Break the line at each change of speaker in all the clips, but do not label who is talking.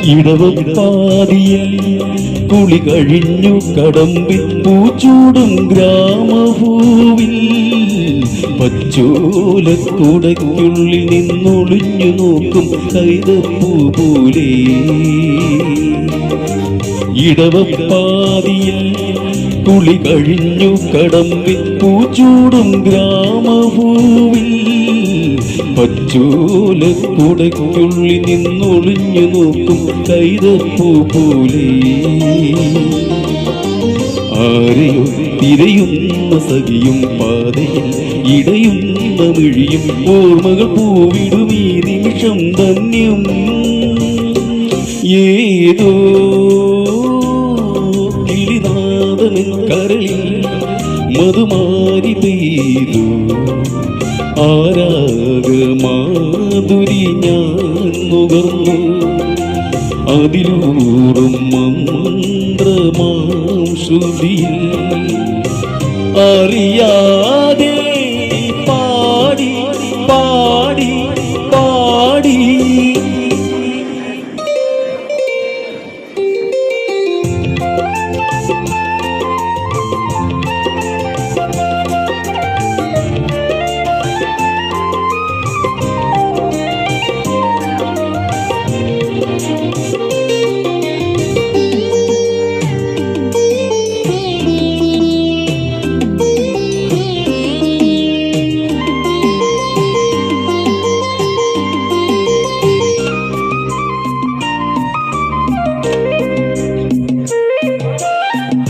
ഇടവപ്പാതിയിൽ കുളി കഴിഞ്ഞു കടമ്പിൽ പൂച്ചൂടും ഗ്രാമഭൂവിൽ പച്ചോലക്കുടയ്ക്കുള്ളിൽ നിന്നൊളിഞ്ഞു നോക്കും കൈതപ്പൂ പോലെ. ഇടവപ്പാതിയിൽ കുളി കഴിഞ്ഞു കടമ്പിൽ പൂച്ചൂടും ഗ്രാമഭൂവിൽ പച്ചോലക്കുടയ്ക്കുള്ളിൽ നിന്നൊളിഞ്ഞു നോക്കും കൈതപ്പൂ പോലെ. ആരെയോ തിരയുന്ന സഖിയും പാതയിൽ ഇടയുന്ന മിഴിയും ഓർമ്മകൾ പൂവിടും ഈ നിമിഷം ധന്യം. ഏതോ കിളിനാദമെൻ കരളിൽ മധുമാരി പെയ്തു. ആരാഗമാധുരി ഞാൻ നുകർന്നു. അതിലൂറും മന്ത്രമാം ശ്രുതിയിൽ അറിയാതെ പാടി പാടി പാടി.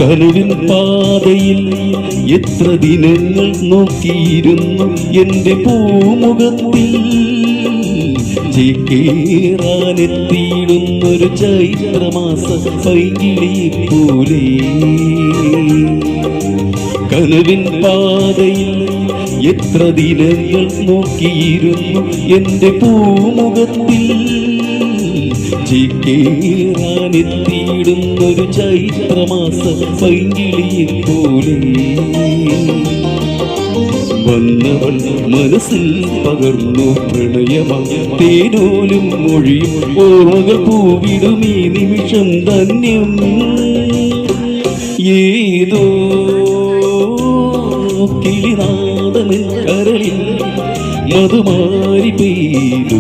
കനവിൻ പാതയിൽ എത്ര ദിനങ്ങൾ നോക്കിയിരുന്നു എന്റെ പൂമുഖത്തിൽ. ചേക്കേറാനെത്തിയിടുന്നൊരു ചൈത്രമാസ പൈകിളിയെ പോലെ. കനവിൻ പാതയിൽ എത്ര ദിനങ്ങൾ നോക്കിയിരുന്നു എന്റെ പൂമുഖത്തിൽ. ചേക്കേറാനെത്തിയിടുന്നൊരു ചൈത്രമാസ പൈകിളിയെ പോലെ. വന്നവൾ മനസ്സിൽ പകർന്നു പ്രണയമാം തേനോലും മൊഴിയും ഓർമ്മകൾ പൂവിടും ഈ നിമിഷം ധന്യം. ഏതോ കിളിനാദമെൻ കരളിൽ മധുമാരി പെയ്തു.